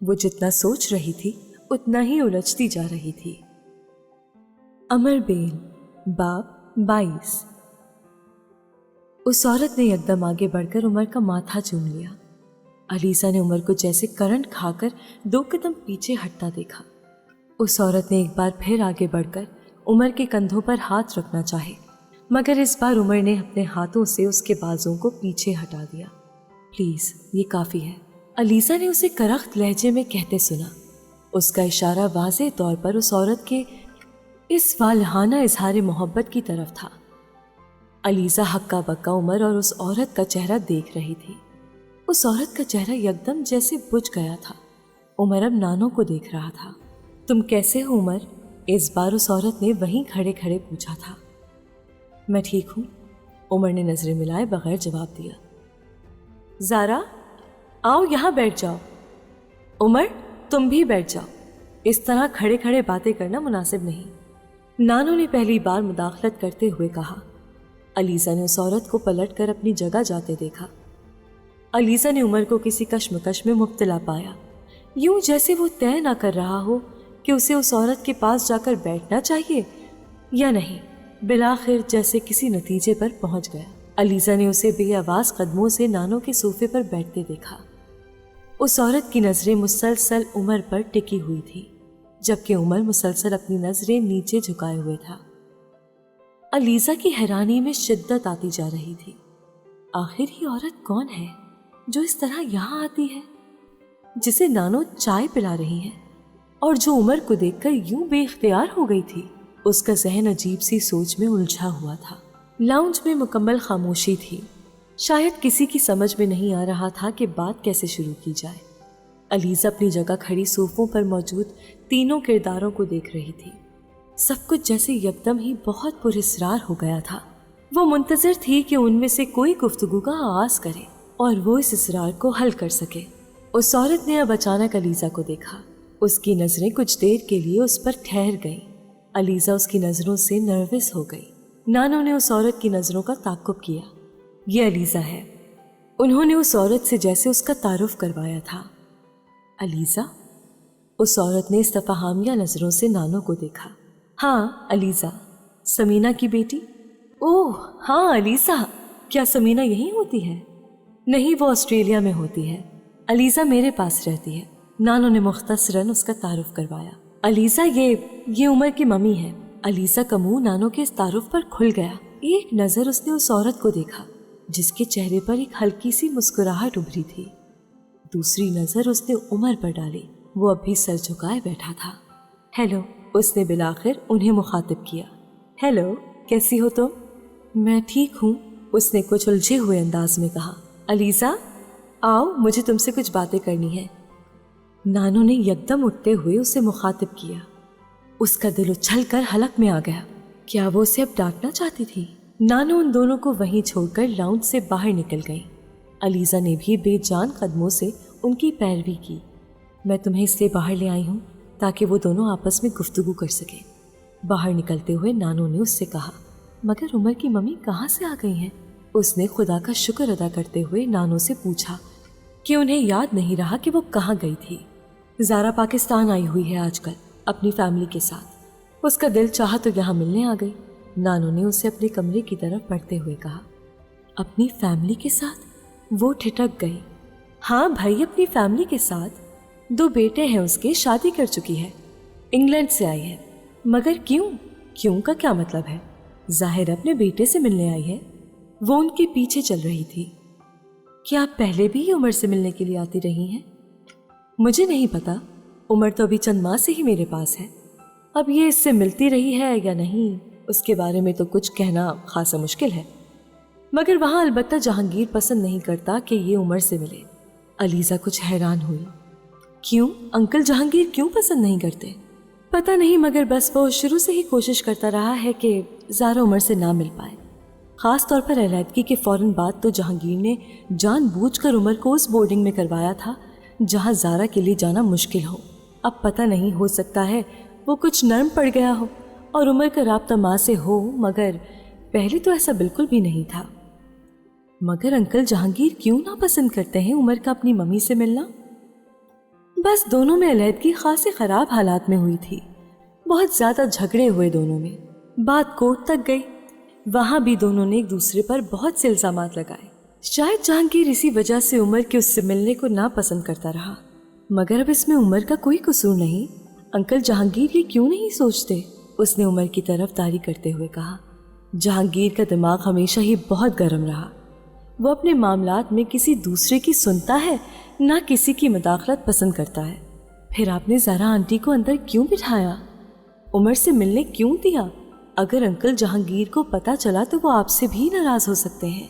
वो जितना सोच रही थी उतना ही उलझती जा रही थी। अमर बेल, बाब 22। उस औरत ने एकदम आगे बढ़कर उमर का माथा चूम लिया। अलीसा ने उमर को जैसे करंट खाकर 2 कदम पीछे हटता देखा। उस औरत ने एक बार फिर आगे बढ़कर उमर के कंधों पर हाथ रखना चाहे, मगर इस बार उमर ने अपने हाथों से उसके बाजों को पीछे हटा दिया। प्लीज, ये काफी है, अलीसा ने उसे करख्त लहजे में कहते सुना। उसका इशारा वाज़ेह तौर पर उस औरत के इस वालहाना इजहार मोहब्बत की तरफ था। अलीसा हक्का बक्का उमर और उस औरत का चेहरा देख रही थी। उस औरत का चेहरा एकदम जैसे बुझ गया था। उमर अब नानो को देख रहा था। तुम कैसे हो उमर? इस बार उस औरत ने वहीं खड़े खड़े पूछा था। मैं ठीक हूँ, उमर ने नजरें मिलाए बगैर जवाब दिया। ज़ारा, आओ यहाँ बैठ जाओ। उमर, तुम भी बैठ जाओ। इस तरह खड़े खड़े बातें करना मुनासिब नहीं, नानो ने पहली बार मुदाखलत करते हुए कहा। अलीसा ने उस औरत को पलटकर अपनी जगह जाते देखा। अलीसा ने उमर को किसी कश्मकश में मुब्तला पाया, यूं जैसे वो तय ना कर रहा हो कि उसे उस औरत के पास जाकर बैठना चाहिए या नहीं। बिलाखिर जैसे किसी नतीजे पर पहुंच गया। अलीसा ने उसे बेआवाज कदमों से नानो के सोफे पर बैठते देखा। उस औरत की नजरें मुसलसल उमर पर टिकी हुई थी, जबकि उमर मुसलसल अपनी नजरें नीचे झुकाए हुए था। अलीसा की हैरानी में शिद्दत आती जा रही थी। आखिर ये औरत कौन है जो इस तरह यहाँ आती है, जिसे नानो चाय पिला रही है और जो उमर को देखकर यूं बेइख्तियार हो गई थी। उसका ज़हन अजीब सी सोच में उलझा हुआ था। लाउंज में मुकम्मल खामोशी थी। शायद किसी की समझ में नहीं आ रहा था कि बात कैसे शुरू की जाए। अलीसा अपनी जगह खड़ी सोफों पर मौजूद तीनों किरदारों को देख रही थी। सब कुछ जैसे यकदम ही बहुत पुरस्रार हो गया था। वो मुंतजर थी कि उनमें से कोई गुफ्तगू का आगाज करे और वो इस इसरार को हल कर सके। उस औरत ने अब अचानक अलीसा को देखा। उसकी नजरें कुछ देर के लिए उस पर ठहर गईं। अलीसा उसकी नजरों से नर्वस हो गई। नानो ने उस औरत की नजरों का ताक़ुब किया। ये अलीसा है। उन्होंने उस औरत से जैसे उसका तारुफ करवाया था। अलीसा? उस औरत ने इस्तफहामिया नजरों से नानो को देखा। हाँ, अलीसा, समीना की बेटी। ओह हाँ अलीसा, क्या समीना यहीं होती है? नहीं, वो ऑस्ट्रेलिया में होती है। अलीसा मेरे पास रहती है। नानो ने मुख्तसरन उसका तारुफ करवाया। अलीसा, ये उमर की मम्मी है। अलीसा का मुंह नानो के इस तारुफ पर खुल गया। एक नजर उसने उस औरत को देखा जिसके चेहरे पर एक हल्की सी मुस्कुराहट उभरी थी। दूसरी नजर उसने उमर पर डाली। वो अब भी सर झुकाए बैठा था। हेलो, उसने बिलाखिर उन्हें मुखातिब किया। हेलो, कैसी हो तुम? मैं ठीक हूँ, उसने कुछ उलझे हुए अंदाज में कहा। अलीसा, आओ, मुझे तुमसे कुछ बातें करनी है। नानो ने यकदम उठते हुए उसे मुखातिब किया। उसका दिल उछलकर हलक में आ गया। क्या वो उसे अब डांटना चाहती थी? नानो उन दोनों को वहीं छोड़कर लाउंज से बाहर निकल गई। अलीसा ने भी बेजान कदमों से उनकी पैरवी की। मैं तुम्हें इसलिए बाहर ले आई हूँ ताकि वो दोनों आपस में गुफ्तगू कर सके। बाहर निकलते हुए नानो ने उससे कहा। मगर उमर की मम्मी कहाँ से आ गई हैं? उसने खुदा का शुक्र अदा करते हुए नानो से पूछा कि उन्हें याद नहीं रहा कि वो कहाँ गई थी। ज़ारा पाकिस्तान आई हुई है आजकल अपनी फैमिली के साथ। उसका दिल चाहा तो यहाँ मिलने आ गई। नानो ने उसे अपने कमरे की तरफ बढ़ते हुए कहा। अपनी फैमिली के साथ? वो ठिठक गई। हाँ भाई, अपनी फैमिली के साथ। 2 बेटे हैं उसके, शादी कर चुकी है। इंग्लैंड से आई है। मगर क्यों? क्यों का क्या मतलब है? जाहिर अपने बेटे से मिलने आई है। वो उनके पीछे चल रही थी। क्या आप पहले भी उमर से मिलने के लिए आती रही हैं? मुझे नहीं पता। उमर तो अभी चंद माह से ही मेरे पास है। अब ये इससे मिलती रही है या नहीं, उसके बारे में तो कुछ कहना खासा मुश्किल है। मगर वहाँ अलबत्ता जहांगीर पसंद नहीं करता कि ये उमर से मिले। अलीसा कुछ हैरान हुई। क्यों? अंकल जहांगीर क्यों पसंद नहीं करते? पता नहीं, मगर बस वो शुरू से ही कोशिश करता रहा है कि ज़ारा उमर से ना मिल पाए। ख़ास तौर पर अलहदगी के फ़ौरन बाद तो जहांगीर ने जानबूझकर उमर को उस बोर्डिंग में करवाया था जहाँ ज़ारा के लिए जाना मुश्किल हो। अब पता नहीं, हो सकता है वो कुछ नर्म पड़ गया हो और उमर का राब्ता माँ से हो, मगर पहले तो ऐसा बिल्कुल भी नहीं था। मगर अंकल जहांगीर क्यों ना पसंद करते हैं उमर का अपनी मम्मी से मिलना? बस दोनों में अलहदगी खासी खराब हालात में हुई थी। बहुत ज्यादा झगड़े हुए दोनों में, बात कोर्ट तक गई। वहां भी दोनों ने एक दूसरे पर बहुत से इल्जामात लगाए। शायद जहांगीर इसी वजह से उमर के उससे मिलने को ना पसंद करता रहा, मगर अब इसमें उमर का कोई कसूर नहीं। अंकल जहांगीर ये क्यों नहीं सोचते? उसने उमर की तरफदारी करते हुए कहा। जहांगीर का दिमाग हमेशा ही बहुत गर्म रहा। वो अपने मामलात में किसी दूसरे की सुनता है, ना किसी की मुदाखलत पसंद करता है। फिर आपने ज़रा आंटी को अंदर क्यों बिठाया? उमर से मिलने क्यों दिया? अगर अंकल जहांगीर को पता चला तो वो आपसे भी नाराज़ हो सकते हैं।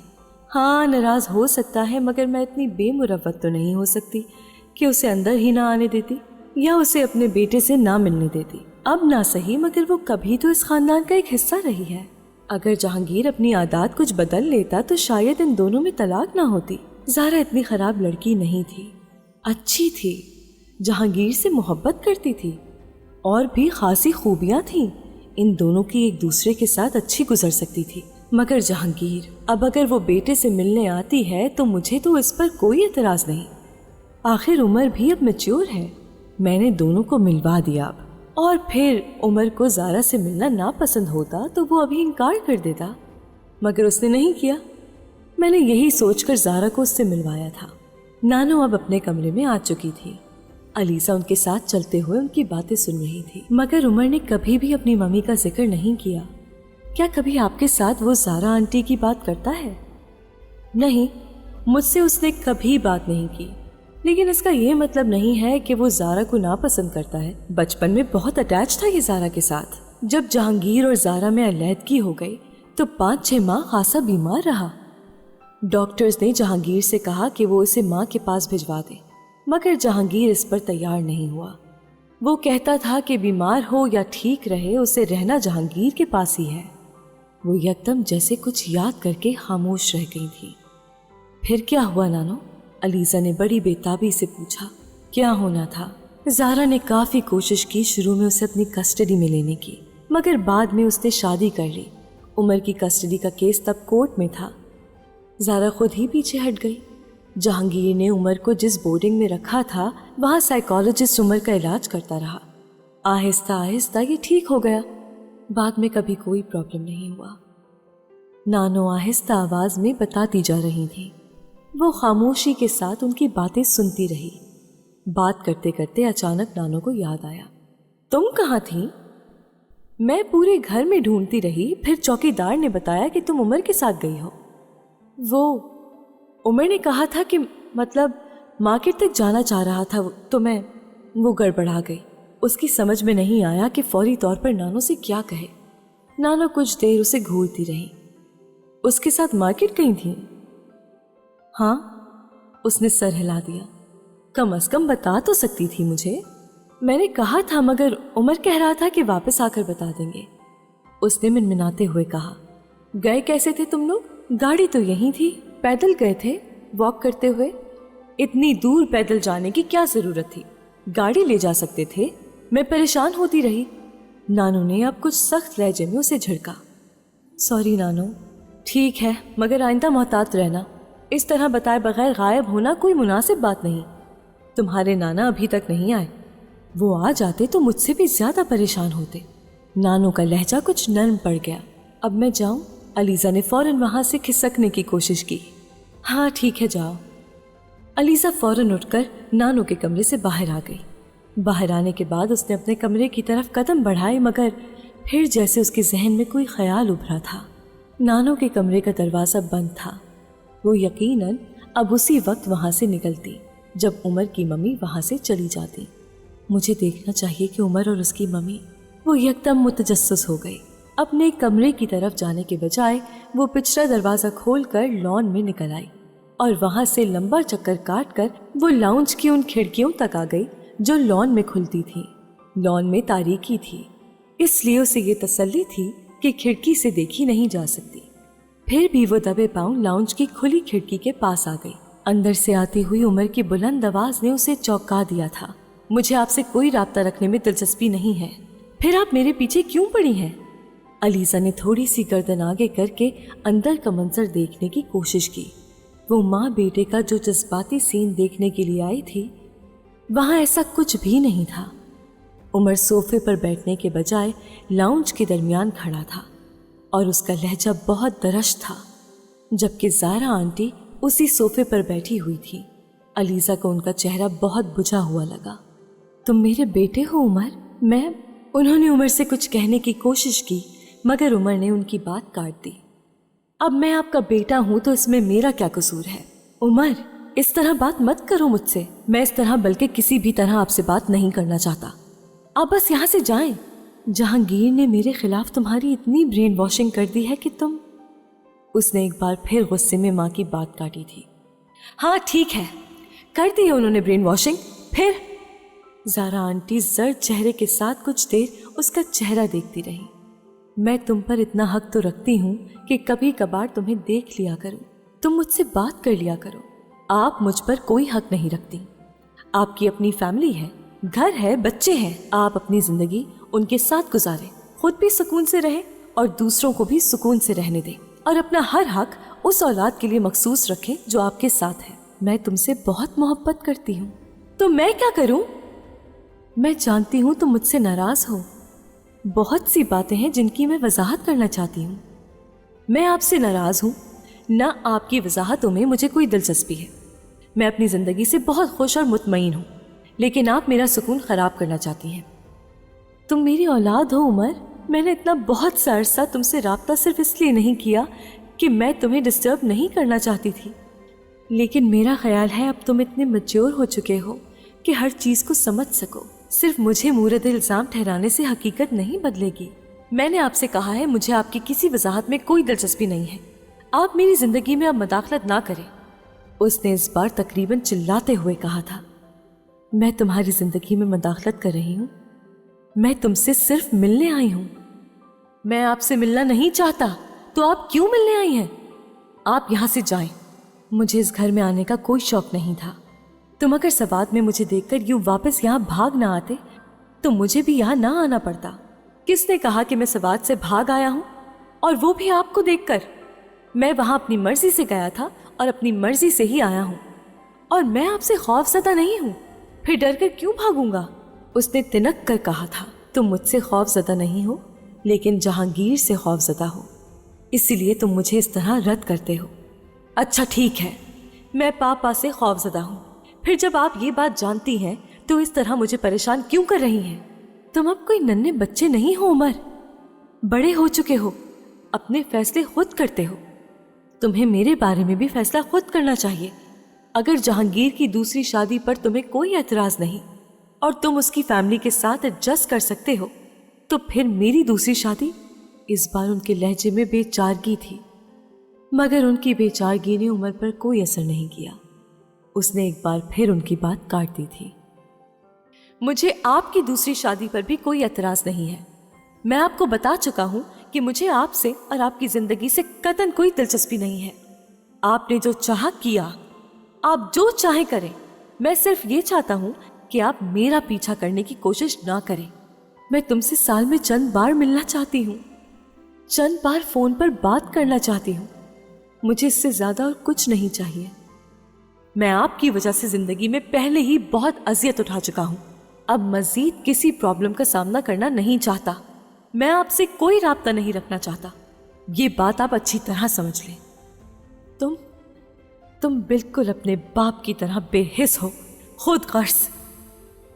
हाँ, नाराज़ हो सकता है, मगर मैं इतनी बेमुरव्वत तो नहीं हो सकती कि उसे अंदर ही ना आने देती या उसे अपने बेटे से ना मिलने देती। अब ना सही, मगर वो कभी तो इस खानदान का एक हिस्सा रही है। अगर जहांगीर अपनी आदत कुछ बदल लेता तो शायद इन दोनों में तलाक ना होती। ज़ारा इतनी खराब लड़की नहीं थी, अच्छी थी, जहांगीर से मोहब्बत करती थी और भी खासी खूबियाँ थीं। इन दोनों की एक दूसरे के साथ अच्छी गुजर सकती थी। मगर जहांगीर, अब अगर वो बेटे से मिलने आती है तो मुझे तो इस पर कोई एतराज़ नहीं। आखिर उमर भी अब मैच्योर है। मैंने दोनों को मिलवा दिया अब। और फिर उमर को ज़ारा से मिलना ना पसंद होता तो वो अभी इनकार कर देता, मगर उसने नहीं किया। मैंने यही सोचकर ज़ारा को उससे मिलवाया था। नानो अब अपने कमरे में आ चुकी थी। अलीसा उनके साथ चलते हुए उनकी बातें सुन रही थी, मगर उमर ने कभी भी अपनी मम्मी का जिक्र नहीं किया। क्या कभी आपके साथ वो ज़ारा आंटी की बात करता है? नहीं, मुझसे उसने कभी बात नहीं की। लेकिन इसका ये मतलब नहीं है कि वो ज़ारा को नापसंद करता है। बचपन में बहुत अटैच था ये ज़ारा के साथ। जब जहांगीर और ज़ारा में अलहदगी हो गई तो 5-6 माह खासा बीमार रहा। डॉक्टर्स ने जहांगीर से कहा कि वो इसे माँ के पास भिजवा दे, मगर जहांगीर इस पर तैयार नहीं हुआ। वो कहता था कि बीमार हो या ठीक रहे, उसे रहना जहांगीर के पास ही है। वो यकदम जैसे कुछ याद करके खामोश रह गई थी। फिर क्या हुआ नानो? अलीसा ने बड़ी बेताबी से पूछा। क्या होना था? ज़ारा ने काफ़ी कोशिश की शुरू में उसे अपनी कस्टडी में लेने की, मगर बाद में उसने शादी कर ली। उमर की कस्टडी का केस तब कोर्ट में था। ज़ारा खुद ही पीछे हट गई। जहांगीर ने उमर को जिस बोर्डिंग में रखा था वहाँ साइकोलॉजिस्ट उमर का इलाज करता रहा। आहिस्ता आहिस्ता ये ठीक हो गया। बाद में कभी कोई प्रॉब्लम नहीं हुआ। नानो आहिस्ता आवाज़ में बताती जा रही थी। वो खामोशी के साथ उनकी बातें सुनती रही। बात करते करते अचानक नानो को याद आया, तुम कहाँ थी? मैं पूरे घर में ढूंढती रही, फिर चौकीदार ने बताया कि तुम उमर के साथ गई हो। वो उमर ने कहा था कि मतलब मार्केट तक जाना चाह रहा था तो मैं वो गड़बड़ा गई। उसकी समझ में नहीं आया कि फौरी तौर पर नानो से क्या कहे। नानो कुछ देर उसे घूरती रही। उसके साथ मार्केट गई थी? हाँ, उसने सर हिला दिया। कम से कम बता तो सकती थी मुझे। मैंने कहा था, मगर उमर कह रहा था कि वापस आकर बता देंगे। उसने मिनमिनाते हुए कहा। गए कैसे थे तुम लोग? गाड़ी तो यहीं थी। पैदल गए थे, वॉक करते हुए। इतनी दूर पैदल जाने की क्या जरूरत थी? गाड़ी ले जा सकते थे। मैं परेशान होती रही। नानो ने अब कुछ सख्त लहजे में उसे झिड़का। सॉरी नानो। ठीक है, मगर आइंदा मोहतात रहना। इस तरह बताए बगैर गायब होना कोई मुनासिब बात नहीं। तुम्हारे नाना अभी तक नहीं आए। वो आ जाते तो मुझसे भी ज्यादा परेशान होते। नानो का लहजा कुछ नर्म पड़ गया। अब मैं जाऊं? अलीसा ने फौरन वहां से खिसकने की कोशिश की। हाँ ठीक है, जाओ। अलीसा फौरन उठकर नानो के कमरे से बाहर आ गई। बाहर आने के बाद उसने अपने कमरे की तरफ कदम बढ़ाए, मगर फिर जैसे उसके जहन में कोई ख्याल उभरा था। नानो के कमरे का दरवाज़ा बंद था। वो यकीनन अब उसी वक्त वहाँ से निकलती जब उमर की मम्मी वहाँ से चली जाती। मुझे देखना चाहिए कि उमर और उसकी मम्मी। वो यकदम मुतजस्सिस हो गई। अपने कमरे की तरफ जाने के बजाय वो पिछला दरवाज़ा खोलकर लॉन में निकल आई और वहाँ से लंबा चक्कर काटकर वो लाउंज की उन खिड़कियों तक आ गई जो लॉन में खुलती थी। लॉन में तारीकी थी, इसलिए उसे ये तसल्ली थी कि खिड़की से देखी नहीं जा सकती। फिर भी वो दबे पांव लाउंज की खुली खिड़की के पास आ गई। अंदर से आती हुई उमर की बुलंद आवाज ने उसे चौंका दिया था। मुझे आपसे कोई राब्ता रखने में दिलचस्पी नहीं है। फिर आप मेरे पीछे क्यों पड़ी हैं? अलीसा ने थोड़ी सी गर्दन आगे करके अंदर का मंजर देखने की कोशिश की। वो माँ बेटे का जो जज्बाती सीन देखने के लिए आई थी, वहां ऐसा कुछ भी नहीं था। उमर सोफे पर बैठने के बजाय लाउंज के दरमियान खड़ा था और उसका लहजा बहुत दरश था, जबकि ज़ारा आंटी उसी सोफे पर बैठी हुई थी। अलीज़ा को उनका चेहरा बहुत बुझा हुआ लगा। तुम मेरे बेटे हो उमर? उन्होंने उमर से कुछ कहने की कोशिश की, मगर उमर ने उनकी बात काट दी। अब मैं आपका बेटा हूं तो इसमें मेरा क्या कसूर है? उमर, इस तरह बात मत करो मुझसे। मैं इस तरह बल्कि किसी भी तरह आपसे बात नहीं करना चाहता। आप बस यहाँ से जाएं। जहांगीर ने मेरे खिलाफ तुम्हारी इतनी ब्रेन वॉशिंग कर दी है कि तुम। उसने एक बार फिर गुस्से में माँ की बात काटी थी। हाँ ठीक है, कर दी है उन्होंने ब्रेन वॉशिंग। फिर ज़ारा आंटी जर्द चेहरे के साथ कुछ देर उसका चेहरा देखती रही। मैं तुम पर इतना हक तो रखती हूँ कि कभी कभार तुम्हें देख लिया करूँ, तुम मुझसे बात कर लिया करो। आप मुझ पर कोई हक नहीं रखती। आपकी अपनी फैमिली है, घर है, बच्चे हैं। आप अपनी जिंदगी उनके साथ गुजारें, खुद भी सुकून से रहे और दूसरों को भी सुकून से रहने दें, और अपना हर हक उस औलाद के लिए मखसूस रखें जो आपके साथ है। मैं तुमसे बहुत मोहब्बत करती हूँ, तो मैं क्या करूँ? मैं जानती हूँ तुम मुझसे नाराज हो। बहुत सी बातें हैं जिनकी मैं वजाहत करना चाहती हूँ। मैं आपसे नाराज हूँ, ना आपकी वजाहतों में मुझे कोई दिलचस्पी है। मैं अपनी ज़िंदगी से बहुत खुश और मुतमईन हूँ, लेकिन आप मेरा सुकून ख़राब करना चाहती हैं। तुम मेरी औलाद हो उमर। मैंने इतना बहुत सा अरसा तुमसे राब्ता सिर्फ इसलिए नहीं किया कि मैं तुम्हें डिस्टर्ब नहीं करना चाहती थी, लेकिन मेरा ख्याल है अब तुम इतने मैच्योर हो चुके हो कि हर चीज़ को समझ सको। सिर्फ मुझे मूरद इल्ज़ाम ठहराने से हकीकत नहीं बदलेगी। मैंने आपसे कहा है, मुझे आपकी किसी वजाहत में कोई दिलचस्पी नहीं है। आप मेरी ज़िंदगी में अब मदाखलत ना करें। उसने इस बार तकरीबन चिल्लाते हुए कहा था। मैं तुम्हारी ज़िंदगी में मदाखलत कर रही हूँ? मैं तुमसे सिर्फ मिलने आई हूँ। मैं आपसे मिलना नहीं चाहता, तो आप क्यों मिलने आई हैं? आप यहाँ से जाएं। मुझे इस घर में आने का कोई शौक नहीं था। तुम अगर सवाद में मुझे देखकर यूं वापस यहाँ भाग ना आते तो मुझे भी यहाँ ना आना पड़ता। किसने कहा कि मैं सवाद से भाग आया हूँ, और वो भी आपको देखकर? मैं वहाँ अपनी मर्जी से गया था और अपनी मर्जी से ही आया हूँ, और मैं आपसे खौफज़दा नहीं हूँ। फिर डर कर क्यों भागूंगा? उसने तिनक कर कहा था। तुम मुझसे खौफज़दा नहीं हो, लेकिन जहांगीर से खौफज़दा हो, इसीलिए तुम मुझे इस तरह रद्द करते हो। अच्छा ठीक है, मैं पापा से खौफज़दा हूँ। फिर जब आप ये बात जानती हैं तो इस तरह मुझे परेशान क्यों कर रही हैं? तुम अब कोई नन्हे बच्चे नहीं हो उमर, बड़े हो चुके हो, अपने फैसले खुद करते हो। तुम्हें मेरे बारे में भी फैसला खुद करना चाहिए। अगर जहांगीर की दूसरी शादी पर तुम्हें कोई एतराज़ नहीं और तुम उसकी फैमिली के साथ एडजस्ट कर सकते हो, तो फिर मेरी दूसरी शादी। इस बार उनके लहजे में बेचारगी थी, मगर उनकी बेचारगी ने उमर पर कोई असर नहीं किया। उसने एक बार फिर उनकी बात काट दी थी। मुझे आपकी दूसरी शादी पर भी कोई एतराज़ नहीं है। मैं आपको बता चुका हूं कि मुझे आपसे और आपकी जिंदगी से कतई कोई दिलचस्पी नहीं है। आपने जो चाहा किया, आप जो चाहे करें। मैं सिर्फ ये चाहता हूं कि आप मेरा पीछा करने की कोशिश ना करें। मैं तुमसे साल में चंद बार मिलना चाहती हूँ, चंद बार फोन पर बात करना चाहती हूँ। मुझे इससे ज्यादा और कुछ नहीं चाहिए। मैं आपकी वजह से जिंदगी में पहले ही बहुत अजियत उठा चुका हूँ। अब मजीद किसी प्रॉब्लम का सामना करना नहीं चाहता। मैं आपसे कोई राब्ता नहीं रखना चाहता। ये बात आप अच्छी तरह समझ लें। तुम बिल्कुल अपने बाप की तरह बेहिस हो, खुद गर्ज।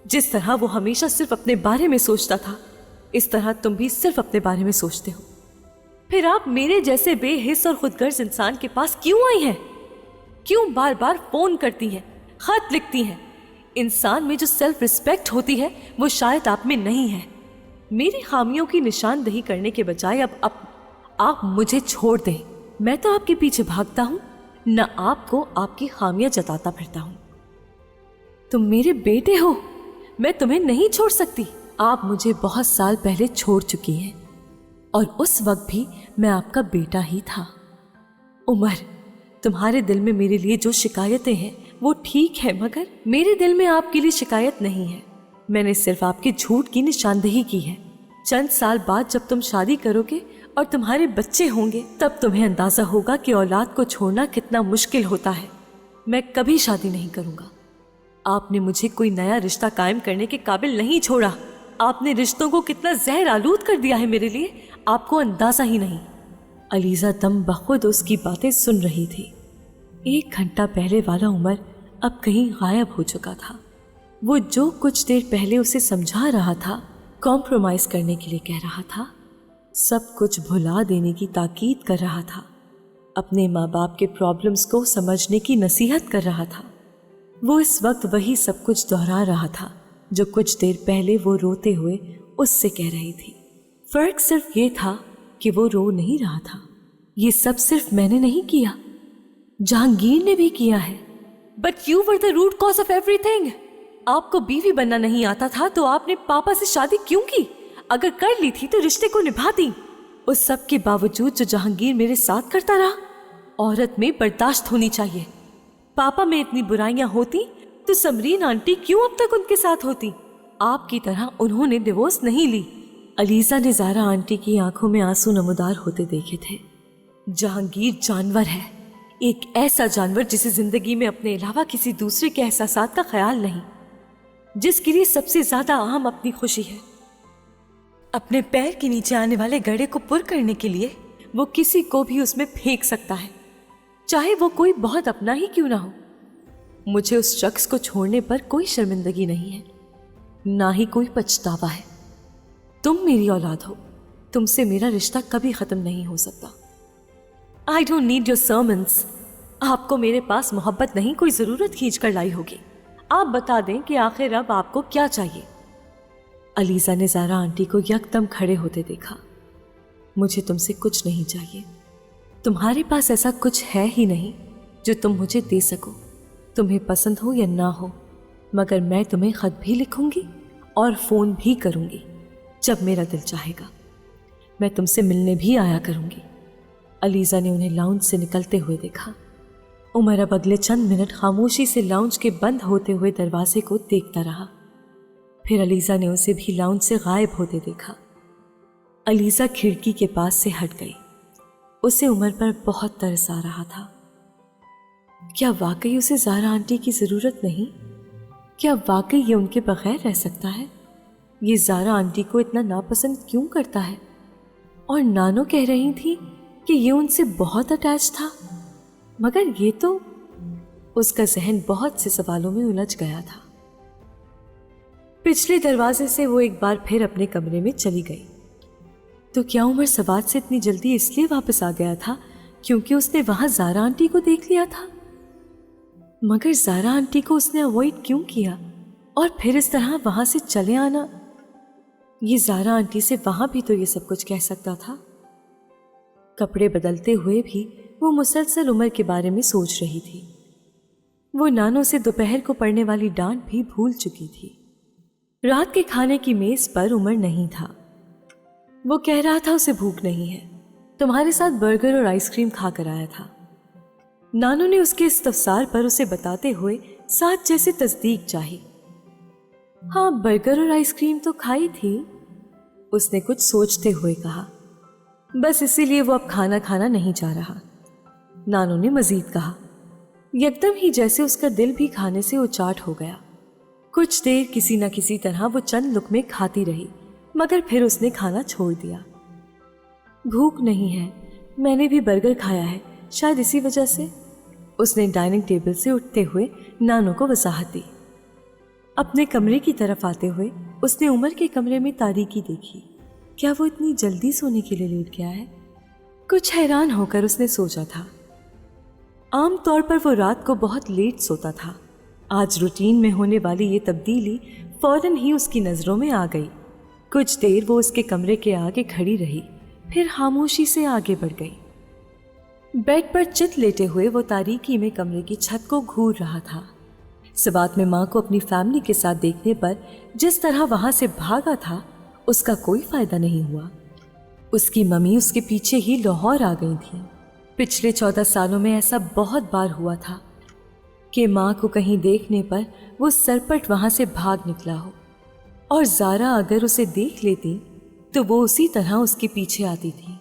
जिस तरह वो हमेशा सिर्फ अपने बारे में सोचता था, इस तरह तुम भी सिर्फ अपने बारे में सोचते हो। फिर आप मेरे जैसे बेहिस और खुदगर्ज इंसान के पास क्यों आई हैं? क्यों बार बार फोन करती हैं, खत लिखती हैं? इंसान में जो सेल्फ रिस्पेक्ट होती है वो शायद आप में नहीं है। मेरी खामियों की निशानदही करने के बजाय अब आप मुझे छोड़ दें। मैं तो आपके पीछे भागता हूं, न आपको आपकी खामियां जताता फिरता हूं। तुम मेरे बेटे हो, मैं तुम्हें नहीं छोड़ सकती। आप मुझे बहुत साल पहले छोड़ चुकी हैं, और उस वक्त भी मैं आपका बेटा ही था। उमर, तुम्हारे दिल में मेरे लिए जो शिकायतें हैं वो ठीक है, मगर मेरे दिल में आपके लिए शिकायत नहीं है। मैंने सिर्फ आपके झूठ की निशानदेही की है। चंद साल बाद जब तुम शादी करोगे और तुम्हारे बच्चे होंगे, तब तुम्हें अंदाजा होगा कि औलाद को छोड़ना कितना मुश्किल होता है। मैं कभी शादी नहीं करूंगा। आपने मुझे कोई नया रिश्ता कायम करने के काबिल नहीं छोड़ा। आपने रिश्तों को कितना जहर आलूद कर दिया है मेरे लिए, आपको अंदाजा ही नहीं। अलीज़ा दम बखुद उसकी बातें सुन रही थी। 1 घंटा पहले वाला उमर अब कहीं गायब हो चुका था। वो जो कुछ देर पहले उसे समझा रहा था, कॉम्प्रोमाइज करने के लिए कह रहा था, सब कुछ भुला देने की ताकीद कर रहा था, अपने माँ बाप के प्रॉब्लम्स को समझने की नसीहत कर रहा था, वो इस वक्त वही सब कुछ दोहरा रहा था जो कुछ देर पहले वो रोते हुए उससे कह रही थी। फर्क सिर्फ ये था कि वो रो नहीं रहा था। ये सब सिर्फ मैंने नहीं किया, जहांगीर ने भी किया है। But you were the root cause of everything. आपको बीवी बनना नहीं आता था तो आपने पापा से शादी क्यों की? अगर कर ली थी तो रिश्ते को निभाती। उस सब के बावजूद जो जहांगीर मेरे साथ करता रहा, औरत में बर्दाश्त होनी चाहिए। पापा में इतनी बुराइयां होती तो समरीन आंटी क्यों अब तक उनके साथ होती? आपकी तरह उन्होंने डिवोर्स नहीं ली। अलीज़ा ने ज़ारा आंटी की आंखों में आंसू नमूदार होते देखे थे। जहांगीर जानवर है, एक ऐसा जानवर जिसे जिंदगी में अपने अलावा किसी दूसरे के एहसासात का ख्याल नहीं, जिसके लिए सबसे ज्यादा अहम अपनी खुशी है। अपने पैर के नीचे आने वाले गड्ढे को पुर करने के लिए वो किसी को भी उसमें फेंक सकता है, चाहे वो कोई बहुत अपना ही क्यों ना हो। मुझे उस शख्स को छोड़ने पर कोई शर्मिंदगी नहीं है, ना ही कोई पछतावा है। तुम मेरी औलाद हो, तुमसे मेरा रिश्ता कभी खत्म नहीं हो सकता। I don't need your sermons. आपको मेरे पास मोहब्बत नहीं, कोई जरूरत खींच कर लाई होगी। आप बता दें कि आखिर अब आपको क्या चाहिए। अलीज़ा ने ज़ारा आंटी को यकदम खड़े होते देखा। मुझे तुमसे कुछ नहीं चाहिए। तुम्हारे पास ऐसा कुछ है ही नहीं जो तुम मुझे दे सको, तुम्हें पसंद हो या ना हो। मगर मैं तुम्हें खत भी लिखूंगी और फ़ोन भी करूंगी जब मेरा दिल चाहेगा। मैं तुमसे मिलने भी आया करूंगी। अलीज़ा ने उन्हें लाउंज से निकलते हुए देखा। उमर अब अगले चंद मिनट खामोशी से लाउंज के बंद होते हुए दरवाजे को देखता रहा। फिर अलीज़ा ने उसे भी लाउंज से गायब होते देखा। अलीज़ा खिड़की के पास से हट गई। उसे उमर पर बहुत तरस आ रहा था। क्या वाकई उसे ज़ारा आंटी की ज़रूरत नहीं? क्या वाकई ये उनके बगैर रह सकता है? ये ज़ारा आंटी को इतना नापसंद क्यों करता है? और नानो कह रही थी कि ये उनसे बहुत अटैच था, मगर ये तो... उसका जहन बहुत से सवालों में उलझ गया था। पिछले दरवाजे से वो एक बार फिर अपने कमरे में चली गई। तो क्या उमर सवात से इतनी जल्दी इसलिए वापस आ गया था क्योंकि उसने वहां ज़ारा आंटी को देख लिया था? मगर ज़ारा आंटी को उसने अवॉइड क्यों किया और फिर इस तरह वहां से चले आना? ये ज़ारा आंटी से वहां भी तो ये सब कुछ कह सकता था। कपड़े बदलते हुए भी वो मुसलसल उमर के बारे में सोच रही थी। वो नानो से दोपहर को पड़ने वाली डांट भी भूल चुकी थी। रात के खाने की मेज पर उमर नहीं था। वो कह रहा था उसे भूख नहीं है, तुम्हारे साथ बर्गर और आइसक्रीम खा कर आया था। नानो ने उसके इस्तफसार पर उसे बताते हुए साथ जैसे तस्दीक चाही। हाँ, बर्गर और आइसक्रीम तो खाई थी, उसने कुछ सोचते हुए कहा। बस इसीलिए वो अब खाना खाना नहीं चाह रहा, नानो ने मजीद कहा। एकदम ही जैसे उसका दिल भी खाने से उचाट हो गया। कुछ देर किसी न किसी तरह वो चंद लुकमे खाती रही, मगर फिर उसने खाना छोड़ दिया। भूख नहीं है, मैंने भी बर्गर खाया है, शायद इसी वजह से, उसने डाइनिंग टेबल से उठते हुए नानो को वजाहत दी। अपने कमरे की तरफ आते हुए उसने उमर के कमरे में तारीकी देखी। क्या वो इतनी जल्दी सोने के लिए लेट गया है? कुछ हैरान होकर उसने सोचा था। आम तौर पर वो रात को बहुत लेट सोता था। आज रूटीन में होने वाली ये तब्दीली फौरन ही उसकी नज़रों में आ गई। कुछ देर वो उसके कमरे के आगे खड़ी रही, फिर खामोशी से आगे बढ़ गई। बेड पर चित लेटे हुए वो तारीकी में कमरे की छत को घूर रहा था। सवात में माँ को अपनी फैमिली के साथ देखने पर जिस तरह वहां से भागा था, उसका कोई फायदा नहीं हुआ। उसकी मम्मी उसके पीछे ही लाहौर आ गई थी। पिछले 14 सालों में ऐसा बहुत बार हुआ था कि माँ को कहीं देखने पर वो सरपट वहां से भाग निकला हो, और ज़ारा अगर उसे देख लेती तो वो उसी तरह उसके पीछे आती थी,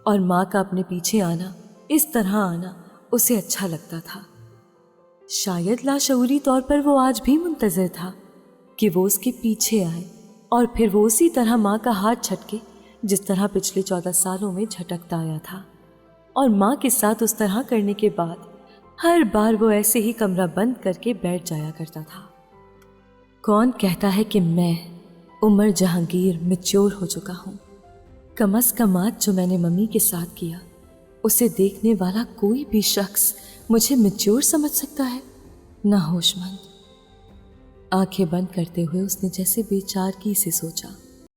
और माँ का अपने पीछे आना, इस तरह आना उसे अच्छा लगता था। شاید لاشعوری طور پر وہ آج بھی منتظر تھا کہ وہ اس کے پیچھے آئے اور پھر وہ اسی طرح ماں کا ہاتھ جھٹکے جس طرح پچھلے 14 سالوں میں جھٹکتا آیا تھا، اور ماں کے ساتھ اس طرح کرنے کے بعد ہر بار وہ ایسے ہی کمرہ بند کر کے بیٹھ جایا کرتا تھا۔ کون کہتا ہے کہ میں عمر جہانگیر میچور ہو چکا ہوں؟ کم از کم آج جو میں نے ممی کے ساتھ کیا اسے دیکھنے والا کوئی بھی شخص مجھے میچور سمجھ سکتا ہے؟ نہ ہوش مند۔ آنکھیں بند کرتے ہوئے اس نے جیسے بے چارگی سے سوچا،